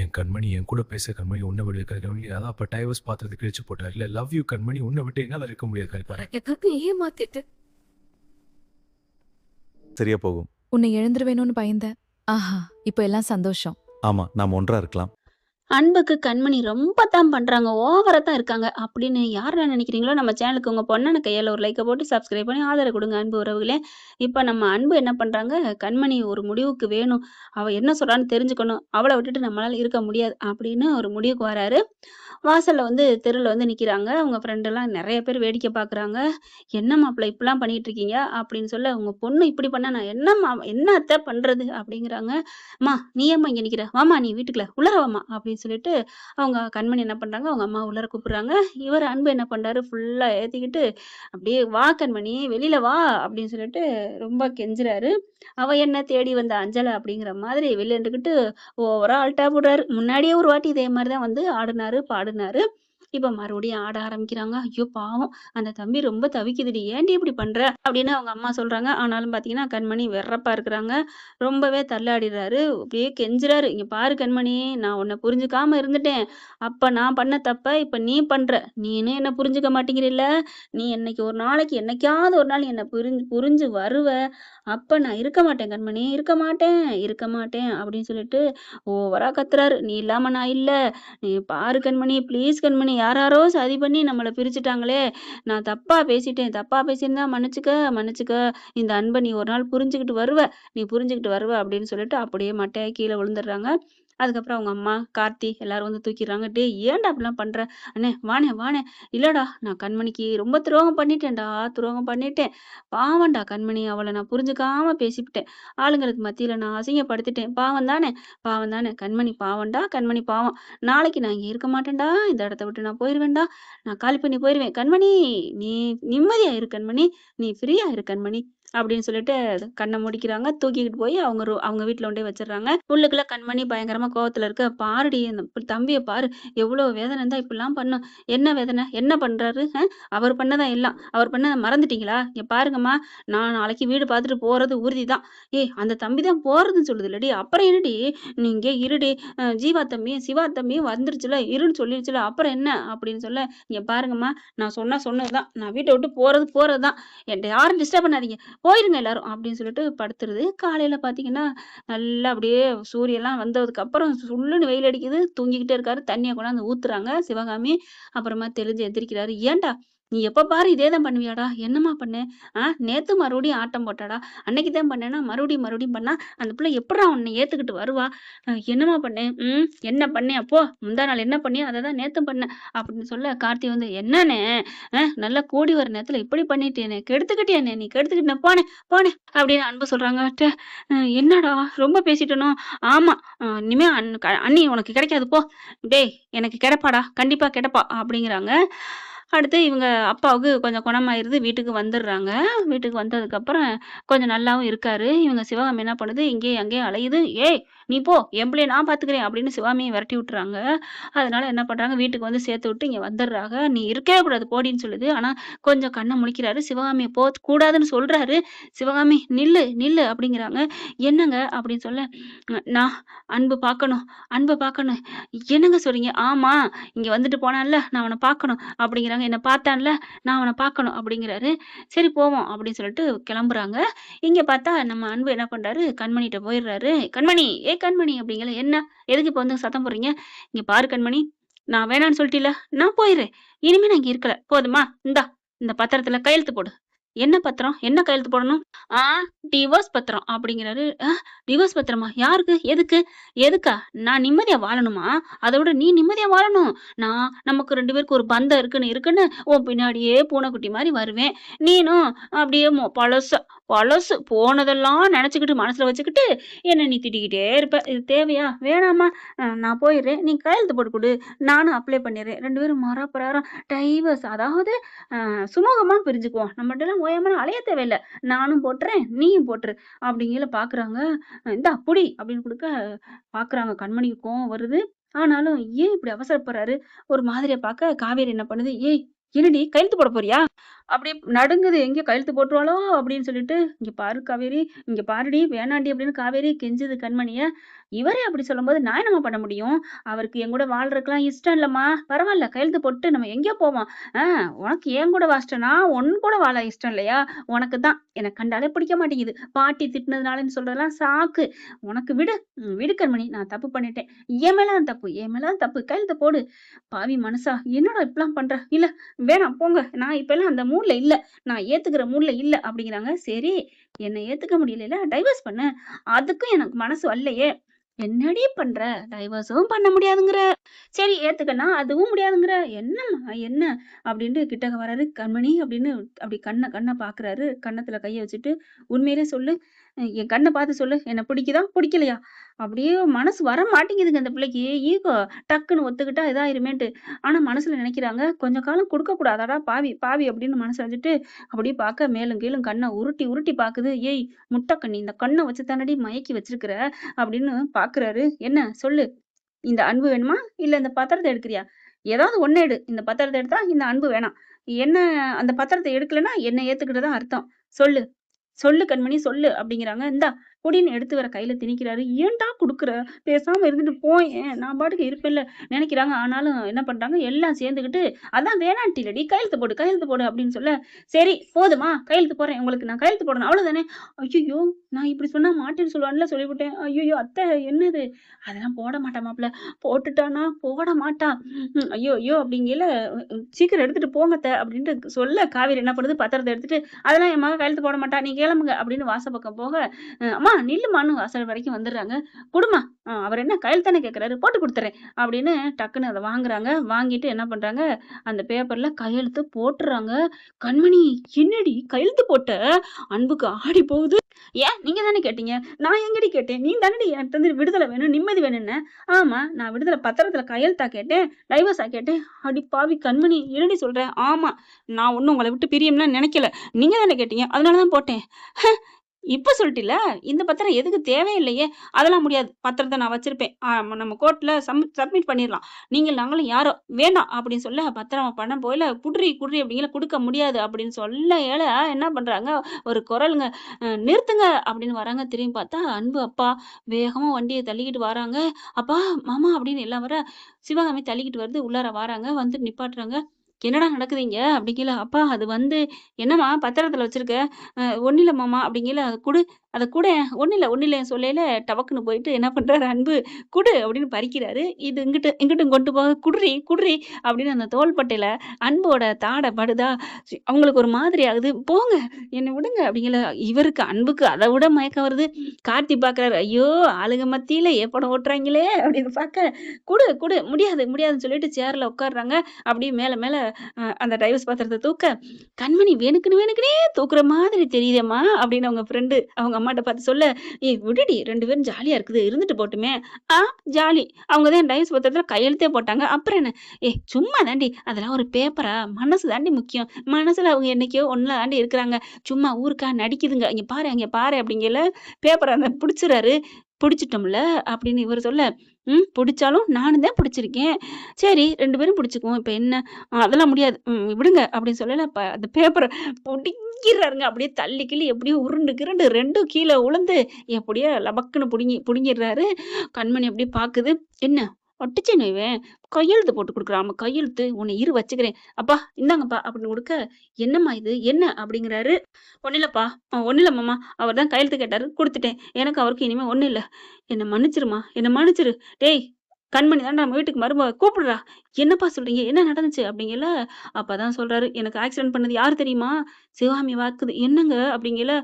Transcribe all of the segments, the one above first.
என் கண்மணி என் கூட பேச கண்மணி உன்னை விட கண்மணி அதான் அப்ப டைவர்ஸ் பாத்திரத்தை கிழிச்சு போட்டார் இல்ல லவ் யூ கண்மணி உன்னை விட்டு என்னால இருக்க முடியாது கல்பாரு எதாவது ஏமாத்திட்டு சரியா போகும். உன்னை எழுந்துருவேணும்னு பயந்தேன். ஆஹா, இப்ப எல்லாம் சந்தோஷம். ஆமா, நாம ஒன்றா இருக்கலாம். அன்புக்கு கண்மணி ரொம்ப தான் பண்றாங்க. ஓவரா தான் இருக்காங்க. அப்படின்னு யாரெல்லாம் நினைக்கிறீங்களோ நம்ம சேனலுக்கு உங்க பொண்ணான கையால ஒரு லைக்க போட்டு சப்ஸ்கிரைப் பண்ணி ஆதரவு கொடுங்க அன்பு உறவுகளே. இப்ப நம்ம அன்பு என்ன பண்றாங்க, கண்மணி ஒரு முடிவுக்கு வேணும். அவ என்ன சொல்றான்னு தெரிஞ்சுக்கணும். அவள விட்டுட்டு நம்மளால இருக்க முடியாது அப்படின்னு ஒரு முடிவுக்கு வராரு. வாசல்ல தெருல நிக்கிறாங்க. அவங்க ஃப்ரெண்ட் எல்லாம் நெறைய பேர் வேடிக்கை பார்க்குறாங்க. "என்ன மாப்பிள இப்படிலாம் பண்ணிட்டு இருக்கீங்க?" அப்படின்னு சொல்ல, "உங்க பொண்ணு இப்படி பண்ணா நான் என்னம்மா என்ன அத்தை பண்றது?" அப்படிங்கிறாங்க. "அம்மா நீ ஏம்மா இங்க நிக்கிற? வாம்மா நீ வீட்டுக்குள்ள. உள்ளார வாம்மா" அப்படின்னு சொல்லிட்டு அவங்க கண்மணி என்ன பண்றாங்க, அவங்க அம்மா உள்ளார கூப்பிடுறாங்க. இவர் அன்பு என்ன பண்றாரு, ஃபுல்லா ஏத்திக்கிட்டு அப்படியே "வா கண்மணி வெளியில வா" அப்படின்னு சொல்லிட்டு ரொம்ப கெஞ்சுறாரு. அவ என்ன தேடி வந்த அஞ்சல அப்படிங்கிற மாதிரி வெளில நின்னுகிட்டு ஓவரா அல்ட்டா போடுறாரு. முன்னாடியே ஒரு வாட்டி இதே மாரி தான் ஆடுனாரு, பாடுனாரு. இப்ப மறுபடியும் ஆட ஆரம்பிக்கிறாங்க. ஐயோ பாவம்! அந்த தம்பி ரொம்ப தவிக்குதுடி. ஏன்டி இப்படி பண்ற? அப்படின்னு அவங்க அம்மா சொல்றாங்க. ஆனாலும் பார்த்தீங்கன்னா, கண்மணி வெர்ரப்பா இருக்கிறாங்க. ரொம்பவே தள்ளாடிறாரு. அப்படியே கெஞ்சுறாரு. "இங்க பாரு கண்மணி, நான் உன்ன புரிஞ்சுக்காம இருந்துட்டேன். அப்ப நான் பண்ண தப்ப இப்ப நீ பண்ற. நீனு என்ன புரிஞ்சுக்க மாட்டேங்கிறல்ல. நீ நாளைக்கு என்னைக்காவது ஒரு நாள் என்ன புரிஞ்சு புரிஞ்சு வருவ. அப்ப நான் இருக்க மாட்டேன் கண்மணி. இருக்க மாட்டேன், இருக்க மாட்டேன்" அப்படின்னு சொல்லிட்டு ஓவரா கத்துறாரு. "நீ இல்லாம நான் இல்ல. நீ பாரு கண்மணி, ப்ளீஸ் கண்மணி, யாராரோ சதி பண்ணி நம்மள பிரிச்சுட்டாங்களே! நான் தப்பா பேசிட்டேன். தப்பா பேசியிருந்தா மன்னிச்சுக்க, மன்னிச்சுக்க. இந்த அன்ப நீ ஒரு நாள் புரிஞ்சுகிட்டு வருவ. நீ புரிஞ்சுகிட்டு வருவ" அப்படின்னு சொல்லிட்டு அப்படியே மட்டையா கீழ விழுந்துடுறாங்க. அதுக்கப்புறம் அவங்க அம்மா, கார்த்தி எல்லாரும் தூக்கிடுறாங்க. "டேய் ஏன்டா அப்படிலாம் பண்ற? அண்ணே வாண்ணே, வாண்ணே." "இல்லடா, நான் கண்மணிக்கு ரொம்ப துரோகம் பண்ணிட்டேன்டா, துரோகம் பண்ணிட்டேன். பாவம்டா கண்மணி. அவள நான் புரிஞ்சுக்காம பேசிப்புட்டேன். ஆளுங்களுக்கு மத்தியில நான் அசிங்கப்படுத்திட்டேன். பாவம் தானே, பாவம் தானே. கண்மணி பாவம்டா, கண்மணி பாவம். நாளைக்கு நான் இங்க இருக்க மாட்டேன்டா. இந்த இடத்த விட்டு நான் போயிருவேன்டா. நான் காலி பண்ணி போயிருவேன். கண்மணி நீ நிம்மதியா இரு கண்மணி. நீ ஃப்ரீயா இரு கண்மணி" அப்படின்னு சொல்லிட்டு கண்ண மூடிக்கிறாங்க. தூக்கிக்கிட்டு போய் அவங்க வீட்ல கொண்டோய் வச்சுடுறாங்க. உள்ளுக்குள்ள கண்மணி பயங்கரமா கோவத்துல இருக்கு. "பாருடி அந்த தம்பிய பாரு. எவ்வளோ வேதனை இருந்தா இப்படிலாம் பண்ணும். என்ன வேதனை? என்ன பண்றாரு? அவர் பண்ணதா எல்லாம். அவர் பண்ணத மறந்துட்டீங்களா? இங்க பாருங்கம்மா, நான் நாளைக்கு வீடு பார்த்துட்டு போறது உறுதிதான். ஏய் அந்த தம்பி தான் போறதுன்னு சொல்லுதுல்லடி. அப்புறம் என்னடி? நீ இங்கே இருடி. ஜீவா தம்பியும், சிவா தம்பியும் வந்துருச்சுல, இருன்னு சொல்லிருச்சுல. அப்புறம் என்ன?" அப்படின்னு சொல்ல, "இங்க பாருங்கம்மா, நான் சொன்னதுதான். நான் வீட்ட விட்டு போறதுதான். என்ட்ட யாரும் டிஸ்டர்ப் பண்ணாதீங்க. போயிருங்க எல்லாரும்" அப்படின்னு சொல்லிட்டு படுத்துருது. காலையில பார்த்தீங்கன்னா, நல்லா அப்படியே சூரியன்லாம் வந்ததுக்கு அப்புறம் சுள்ளுன்னு வெயில் அடிக்குது. தூங்கிக்கிட்டே இருக்காரு. தண்ணிய கொண்டாந்து ஊத்துறாங்க சிவகாமி. அப்புறமா தெளிஞ்சு எந்திரிக்கிறாரு. "ஏன்டா? நீ எப்ப பாரு இதே தான் பண்ணுவியாடா? என்னம்மா பண்ண? நேத்து மறுபடியும் ஆட்டம் போட்டாடா. அன்னைக்கு தான் பண்ணேன்னா, மறுபடியும் பண்ணா, அந்த பிள்ளை எப்புட்றா உன்னை ஏத்துக்கிட்டு வருவா? என்னம்மா பண்ணேன்? என்ன பண்ணேன் அப்போ? முந்தா நாள் என்ன பண்ணியோ, அத தான் நேத்தும் பண்ணேன்" அப்படின்னு சொல்ல, கார்த்தி "என்னண்ணே, நல்லா கூடி வர நேரத்துல இப்படி பண்ணிட்டியேண்ணே, கெடுத்துக்கிட்டியேண்ணே, நீ கெடுத்துக்கிட்ட போனேன்" அப்படின்னு அன்பு சொல்றாங்க. என்னடா ரொம்ப பேசிட்டேனோ? ஆமா, இனிமே அண்ணி உனக்கு கிடைக்காது போ. டேய் எனக்கு கிடைப்பாடா, கண்டிப்பா கிடைப்பா அப்படிங்கிறாங்க. அடுத்து இவங்க அப்பாவுக்கு கொஞ்சம் குணமாயிருது. வீட்டுக்கு வந்துடுறாங்க. வீட்டுக்கு வந்ததுக்கப்புறம் கொஞ்சம் நல்லாவும் இருக்காரு. இவங்க சிவகாமி என்ன பண்ணுது, இங்கேயும் அங்கேயும் அலையுது. "ஏய் நீ போ, என் பிள்ளைய நான் பார்த்துக்கிறேன்" அப்படின்னு சிவகாமிய விரட்டி விட்டுறாங்க. அதனால என்ன பண்றாங்க, வீட்டுக்கு சேர்த்து விட்டு இங்க வந்துடுறாங்க. "நீ இருக்கவே கூடாது போடின்னு" சொல்லுது. ஆனா கொஞ்சம் கண்ண முழிக்கிறாரு. சிவகாமிய கூடாதுன்னு சொல்றாரு. சிவகாமி "நில்லு, நில்லு" அப்படிங்கிறாங்க. "என்னங்க?" அப்படின்னு சொல்ல, நான் அன்பு பார்க்கணும், அன்ப பார்க்கணும்." "என்னங்க சொல்றீங்க?" "ஆமா, இங்க வந்துட்டு போனான்ல, நான் அவன பார்க்கணும்" அப்படிங்கிறாங்க. "என்ன பார்த்தான்ல, நான் அவன பார்க்கணும்" அப்படிங்கிறாரு. "சரி போவோம்" அப்படின்னு சொல்லிட்டு கிளம்புறாங்க. இங்க பார்த்தா நம்ம அன்பு என்ன பண்றாரு, கண்மணிட்ட போயிடுறாரு. "கண்மணி, கண்மணி" அப்படிங்கல. "என்ன? எதுக்கு இப்ப சத்தம் போடுறீங்க? இங்க பாரு கண்மணி, நான் வேணான்னு சொல்லிட்டேன்ல, நான் போயிடுறேன். இனிமே நான் இங்க இருக்கல. போதுமா? இந்தா இந்த பத்திரத்துல கையெழுத்து போடு." "என்ன பத்திரம்? என்ன கையெழுத்து போடணும்?" "ஆ டிவோர்ஸ் பத்திரம்" அப்படிங்கிறாரு. டிவோர்ஸ் பத்திரமா? யாருக்கு? எதுக்கு? எதுக்கா? நான் நிம்மதியா வாழணுமா? அத விட நீ நிம்மதியா வாழணும். நமக்கு 2 பேருக்கு ஒரு பந்தம் இருக்குன்னு உன் பின்னாடியே பூனைக்குட்டி மாரி வருவேன். நீனும் அப்படியே பழசு போனதெல்லாம் நெனச்சுக்கிட்டு மனசுல வச்சுக்கிட்டு என்ன நீ திட்டிக்கிட்டே இருப்ப. இது தேவையா? வேணாம்மா, நான் போயிடுறேன். நீ கையெழுத்து போட்டு குடு. நானும் அப்ளை பண்ணிடுறேன். 2 பேரும் மரப்பிரகாரம் டைவர்ஸ், அதாவது சுமூகமா பிரிஞ்சுக்குவோம். நம்மட்டலாம் ஓயாமலாம் அலைய தேவையில்ல. நானும் போட்டுறேன், நீயும் போட்டுரு அப்படிங்கையில பார்க்குறாங்க. இந்தா புடி அப்படின்னு குடுக்க பார்க்குறாங்க. கண்மணிக்கு கோவம் வருது. ஆனாலும் ஏன் இப்படி அவசரப்படுறாரு? ஒரு மாதிரியா பார்க்க காவேரி என்ன பண்ணுது, "ஏய் என்னடி கையெழுத்து போட போறியா?" அப்படியே நடுங்குது. எங்கேயோ கையெழுத்து போட்டுருவாளோ அப்படின்னு சொல்லிட்டு, "இங்க பாரு காவேரி, இங்க பாருடி வேணாண்டி" அப்படின்னு காவேரி கெஞ்சுது கண்மணிய. இவரே அப்படி சொல்லும்போது நான் என்னம்மா பண்ண முடியும்? அவருக்கு என் கூட வாழ்றதுக்குலாம் இஷ்டம் இல்லம்மா. பரவால்ல கையெழுத்து போட்டு நம்ம எங்கேயோ போவோம். ஆ உனக்கு என் கூட வா இஷ்டம்னா, உன் கூட வாழ இஷ்டம் இல்லையா? உனக்கு தான் என்ன கண்டாலே பிடிக்க மாட்டேங்குது. பாட்டி திட்டுனதுனாலன்னு சொல்றதெல்லாம் சாக்கு. உனக்கு விடு. விடு கண்மணி. நான் தப்பு பண்ணிட்டேன். என் மேல தான் தப்பு. என் மேல தான் தப்பு. கையெழுத்து போடு. பாவி மனுஷா! என்னடா இப்படிலாம் பண்ற? இல்ல வேணாம் போங்க. நான் இப்பல்லாம் அந்த மூட்ல இல்ல. நான் ஏத்துக்கிற மூட்ல இல்ல அப்படிங்கிறாங்க. சரி, என்ன ஏத்துக்க முடியலைல டைவர்ஸ் பண்ணு. அதுக்கும் எனக்கு மனசு வரலையே. என்னடி பண்ற? டைவர்ஸும் பண்ண முடியாதுங்கிற. சரி ஏத்துக்கன்னா, அதுவும் முடியாதுங்கிற. என்னம்மா என்ன? அப்படின்ட்டு கிட்டக்க வராரு. கண்மணி அப்படின்னு அப்படி கண்ண கண்ண பாக்குறாரு. கன்னத்துல கைய வச்சுட்டு, உண்மையிலே சொல்லு. என் கண்ண பார்த்து சொல்லு. என்ன பிடிக்குதா? பிடிக்கலையா? அப்படியே மனசு வர மாட்டேங்குதுங்க அந்த பிள்ளைக்கு. ஈகோ டக்குன்னு ஒத்துக்கிட்டா இதாயிருமேன்ட்டு. ஆனா மனசுல நினைக்கிறாங்க, கொஞ்ச காலம் குடுக்க கூடாதாடா பாவி, பாவி அப்படின்னு மனச வச்சுட்டு அப்படியே பார்க்க மேலும் கீழும் கண்ண உருட்டி உருட்டி பாக்குது. ஏய் முட்டக்கண்ணி, இந்த கண்ண வச்சு தானடி மயக்கி வச்சிருக்கிற அப்படின்னு பாக்குறாரு. என்ன சொல்லு. இந்த அன்பு வேணுமா? இல்ல இந்த பத்திரத்த எடுக்கிறியா? ஏதாவது ஒண்ணு எடு. இந்த பத்திரத்த எடுத்தா இந்த அன்பு வேணாம். என்ன அந்த பத்திரத்த எடுக்கலன்னா என்ன ஏத்துக்கிட்டதா அர்த்தம். சொல்லு. சொல்லு கண்மணி சொல்லு அப்படிங்கிறாங்க. இந்தா புடின்னு எடுத்து வர கையில திணிக்கிறாரு. ஏன்டா குடுக்குற? பேசாம இருந்துட்டு போயேன். நான் பாட்டுக்கு இருப்பேன்ல நினைக்கிறாங்க. ஆனாலும் என்ன பண்றாங்க, எல்லாம் சேர்ந்துக்கிட்டு, அதான் வேணான்ட்டிலடி கையெழுத்து போடு, கையெழுத்து போடு அப்படின்னு சொல்ல, சரி போதுமா கையெழுத்து போடுறேன். உங்களுக்கு நான் கையெழுத்து போடணும் அவ்வளவுதானே. ஐய்யய்யோ! நான் இப்படி சொன்னா மாட்டேன்னு சொல்லுவான்ல சொல்லிவிட்டேன். ஐய்யய்யோ! அத்தை என்னது? அதெல்லாம் போட மாட்டா மாப்ள. போட்டுட்டானா போட மாட்டா. ஐயோ! ஐயோ! அப்படிங்கையில சீக்கிரம் எடுத்துட்டு போங்க அத்தை அப்படின்ட்டு சொல்ல காவேரி என்ன பண்ணுது, பத்திரத்த எடுத்துட்டு, அதெல்லாம் என் மக கையெழுத்து போட மாட்டா. நீங்க கிளம்புங்க அப்படின்னு வாசப்பக்கம் போக, அம்மா நில்லுமான்னு வாசல் வரைக்கும் வந்துடுறாங்க. குடும்மா. அவர் என்ன கையெழுத்து தானே கேட்கிறாரு, போட்டு குடுத்துறேன் அப்படின்னு டக்குன்னு அத வாங்குறாங்க. வாங்கிட்டு என்ன பண்றாங்க, அந்த பேப்பர்ல கையெழுத்து போட்டுறாங்க. கண்மணி என்னடி கையெழுத்து போட்ட? அன்புக்கு ஆடி போகுது. ஏன் நீங்க தானே கேட்டீங்க. நான் எங்கடி கேட்டேன்? நீ தானடி என்கிட்ட இருந்து விடுதலை வேணும், நிம்மதி வேணும்னு. ஆமா நான் விடுதலை பத்திரத்துல கையெழுத்தா கேட்டேன், டைவர்ஸா கேட்டேன். அடி பாவி கண்மணி என்னடி சொல்ற? ஆமா நான் ஒண்ணும் உங்களை விட்டு பிரியம்லாம் நினைக்கல. நீங்க தானே கேட்டீங்க, அதனாலதான் போட்டேன். இப்ப சொல்லிட்டில, இந்த பத்திரம் எதுக்கு தேவையில்லையே. அதெல்லாம் முடியாது. பத்திரத்த நான் வச்சிருப்பேன். நம்ம கோர்ட்ல சப்மிட் பண்ணிரலாம். நாங்களும் யாரோ வேண்டாம் அப்படின்னு சொல்ல, பத்திரம் பண்ண போயில குடுறி குடுறி அப்படிங்கிற குடுக்க முடியாது அப்படின்னு சொல்ல என்ன பண்றாங்க, ஒரு குரலுங்க, நிறுத்துங்க அப்படின்னு வராங்க. திரும்பி பார்த்தா அன்பு அப்பா வேகமா வண்டியை தள்ளிக்கிட்டு வராங்க. அப்பா மாமா அப்படின்னு எல்லாம் வர, சிவகாமி தள்ளிக்கிட்டு வருது. உள்ளார வராங்க. வந்து நிப்பாட்டுறாங்க. என்னடா நடக்குது இங்க அப்படிங்கல. அப்பா அது வந்து என்னம்மா பத்திரத்துல வச்சிருக்க? ஒண்ணும் இல்ல மாமா அப்படிங்கல. அத குடேன். ஒண்ணும் இல்ல சொல்லையில டபக்குன்னு போயிட்டு என்ன பண்றாரு அன்பு, குடு அப்படின்னு பறிக்கிறாரு. இது இங்கிட்டும் கொண்டு போக குடுறி குடுறி அப்படின்னு அந்த தோள்பட்டையில அன்போட தாடை படுதா. அவங்களுக்கு ஒரு மாதிரி ஆகுது. போங்க என்னை விடுங்க அப்படிங்கல. இவருக்கு அன்புக்கு அதை விட மயக்கம் வருது. கார்த்தி பாக்குறாரு. ஐயோ ஆளுங்க மத்தியில ஏப்படம் ஓட்டுறாங்களே அப்படின்னு பார்க்க, குடு குடு முடியாது முடியாதுன்னு சொல்லிட்டு சேர்ல உட்காடுறாங்க. அப்படியே மேல மேல அந்த டைவர்ஸ் பத்திரத்தை தூக்க, கண்மணி வேணுக்குனே தூக்குற மாதிரி தெரியுதேம்மா அப்படின்னு அவங்க ஃப்ரெண்டு அவங்க அம்மாட்ட பார்த்து சொல்ல, ஏய் விடுடி 2 பேரும் ஜாலியா இருக்குது இருந்துட்டு போட்டுமே. ஜாலி அவங்க தான் டைவர்ஸ் பத்திரத்துல கையெழுத்தே போட்டாங்க. அப்புறம் என்ன? சும்மா தாண்டி அதெல்லாம் ஒரு பேப்பரா? மனசு தாண்டி முக்கியம். மனசுல அவங்க என்னைக்கோ ஒண்ணுல தாண்டி இருக்கிறாங்க. சும்மா ஊருக்கா நடிக்குதுங்க. இங்க பாரு அப்படிங்கல. பேப்பரை அந்த பிடிச்சிறாரு. பிடிச்சிட்டோம்ல அப்படின்னு இவர் சொல்ல, பிடிச்சாலும் நானும் தான் பிடிச்சிருக்கேன். சரி 2 பேரும் பிடிச்சுக்குவோம். இப்ப என்ன? அதெல்லாம் முடியாது. விடுங்க அப்படின்னு சொல்லல. அந்த பேப்பரை புடிங்கிறாருங்க. அப்படியே தள்ளி கிள்ளி எப்படியோ உருண்டு கிருண்டு 2ம் கீழே உளுந்து எப்படியோ லபக்குன்னு புடுங்கிடுறாரு. கண்மணி அப்படியே பாக்குது. என்ன ஒட்டுச்சேன்னு இவன் கையெழுத்து போட்டு கொடுக்குறான். கையெழுத்து உன்னை இரு வச்சுக்கிறேன். அப்பா இந்தாங்கப்பா அப்படின்னு கொடுக்க, என்னம்மா இது என்ன அப்படிங்கிறாரு. ஒன்னும் இல்லப்பா. ஒன்னும் இல்ல மாமா. அவர் தான் கையெழுத்து கேட்டாரு கொடுத்துட்டேன். எனக்கு அவருக்கு இனிமே ஒன்றும் இல்லை. என்னை மன்னிச்சிருமா, என்னை மன்னிச்சிரு. டேய் கண்மணி தான் நம்ம வீட்டுக்கு மருமக கூப்பிடுறா. என்னப்பா சொல்றீங்க, என்ன நடந்துச்சு அப்படிங்கல. அப்பதான் சொல்றாரு, எனக்கு ஆக்சிடென்ட் பண்ணது யாரு தெரியுமா? சிவகாமி வாக்குது. என்னங்க அப்படிங்கல.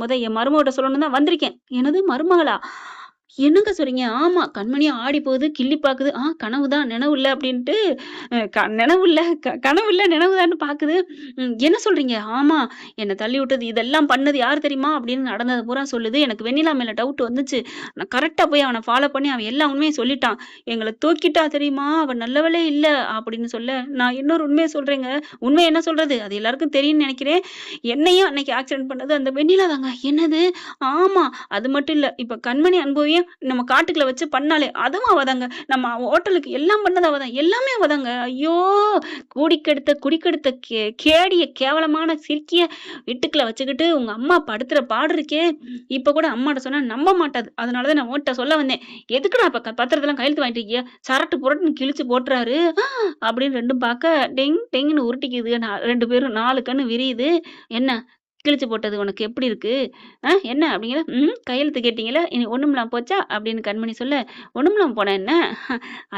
முத என் மருமகிட்ட சொல்லணும் தான் வந்திருக்கேன். எனது மருமகளா? என்னங்க சொல்றீங்க? ஆமா கண்மணியா ஆடி போகுது, கிள்ளி பாக்குது. கனவுதான் நினைவு இல்ல அப்படின்ட்டு, நினைவு இல்ல கனவு இல்ல நினைவுதான்னு பாக்குது. என்ன சொல்றீங்க? ஆமா என்னை தள்ளி விட்டது இதெல்லாம் பண்ணது யார் தெரியுமா அப்படின்னு நடந்தது பூரா சொல்லுது. எனக்கு வெண்ணிலா மேல டவுட் வந்துச்சு. நான் கரெக்டா போய் அவனை ஃபாலோ பண்ணி அவன் எல்லா உண்மையும் சொல்லிட்டான். எங்களை தூக்கிட்டா தெரியுமா, அவன் நல்லவளே இல்ல அப்படின்னு சொல்ல, நான் இன்னொரு உண்மையை சொல்றேங்க. உண்மை என்ன சொல்றது? அது எல்லாருக்கும் தெரியும்னு நினைக்கிறேன். என்னையும் அன்னைக்கு ஆக்சிடென்ட் பண்ணது அந்த வெண்ணிலா தாங்க. என்னது? ஆமா அது மட்டும் இல்ல. இப்ப கண்மணி அனுபவியும் நம்ம காட்டுக்குள்ள வச்சு பண்ணாலே அதுவும் அவதாங்க. நம்ம ஹோட்டலுக்கு எல்லாம் பண்ணது அவதான். எல்லாமே அவதாங்க. ஐயோ! குடிக்கெடுத்த கேடிய கேவலமான சிறுக்கிய வீட்டுக்குள்ள வச்சுக்கிட்டு உங்க அம்மா படுத்துற பாடு இருக்கே! இப்ப கூட அம்மாட்ட சொன்னா நம்ப மாட்டாது. அதனால தான் நான் உன்ட்ட சொல்ல வந்தேன். எதுக்குடா இப்ப பத்திரத்தெல்லாம் கையெழுத்து வாங்கிட்டு இருக்கிய? சரட்டு புரட்டுன்னு கிழிச்சு போட்டுறாரு. அப்படின்னு 2ம் பார்க்க டெங் டெங்ன்னு உருட்டிக்குதுக. 2 பேரும் 4 கண்ணு விரியுது. என்ன கிழிச்சு போட்டது உனக்கு எப்படி இருக்கு? என்ன அப்படிங்கிற, கையெழுத்து கேட்டீங்கல்ல, இனி ஒண்ணுமில்லாம போச்சா? அப்படின்னு கண்மணி சொல்ல, ஒண்ணுமில்லாம போனா என்ன?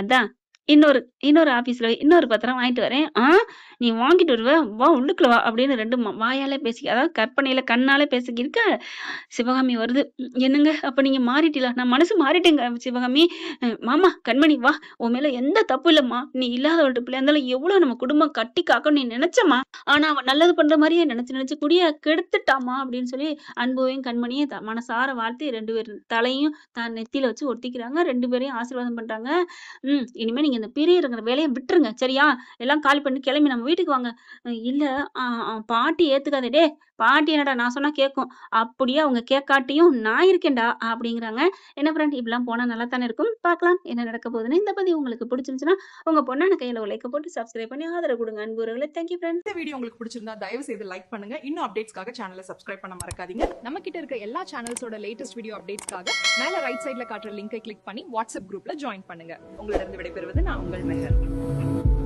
அதான் இன்னொரு ஆபீஸ்ல இன்னொரு பத்திரம் வாங்கிட்டு வரேன். நீ வாங்கிட்டு வருவ? வா உள்ளுக்குள்ள வா அப்படின்னு 2 வாயாலே அதாவது கற்பனையில கண்ணாலே பேசிக்கிருக்க. சிவகாமி வருது. என்னங்க அப்ப நீங்க மாறிட்டீங்களா? நான் மனசு மாறிட்டேங்க சிவகாமி. மாமா கண்மணி வா, உன் மேல எந்த தப்பு இல்லம்மா. நீ இல்லாத ஒரு பிள்ளையா இருந்தாலும் எவ்வளவு நம்ம குடும்பம் கட்டி காக்கணும் நீ நினைச்சம்மா. ஆனா அவன் நல்லது பண்ற மாதிரியே நினைச்சு குடிய கெடுத்துட்டாமா அப்படின்னு சொல்லி அன்புவையும் கண்மணியும் மனசார வாழ்த்தி 2 பேர் தலையும் தான் நெத்தியில வச்சு ஒட்டிக்கிறாங்க. 2 பேரையும் ஆசீர்வாதம் பண்றாங்க. இனிமே நீங்க இந்த பிரியறங்கிற வேலைய விட்டுருங்க. சரியா? எல்லாம் காலி பண்ணி கிளம்பி நம்ம வீட்டுக்கு வாங்க. இல்ல பாட்டி ஏத்துக்காதே. டேய் பாட்டி என்னடா நான் சொன்னா கேட்கும். அப்படியே அவங்க கேட்காட்டியும் நான் இருக்கேன்டா அப்படிங்கிறாங்க. என்ன ஃப்ரெண்ட் இப்படிலாம் போனா நல்லா தானே இருக்கும். பார்க்கலாம் என்ன நடக்க போகுதுன்னு. இந்த பதிவு உங்களுக்கு பிடிச்சிருந்துச்சுன்னா உங்க பொண்ணான கையில ஒரு லைக்க போட்டு சப்ஸ்கிரைப் பண்ணி ஆதரவு கொடுங்க அன்பு உறவுகளே. Thank you friend. இந்த வீடியோ உங்களுக்கு பிடிச்சிருந்தா தயவு செய்து லைக் பண்ணுங்க. இன்னும் அப்டேட்ஸ்க்காக சேனலை சப்ஸ்கிரைப் பண்ண மறக்காதீங்க. நம்ம கிட்ட இருக்க எல்லா சேனல்ஸோட லேட்டஸ்ட் வீடியோ அப்டேட்ஸ்க்காக மேல ரைட் சைடுல காட்டுற லிங்கை கிளிக் பண்ணி வாட்ஸ்அப் குரூப்ல ஜாயின் பண்ணுங்க. உங்களிடம் விடைபெறுவது நான் உங்கள் மெஹர்.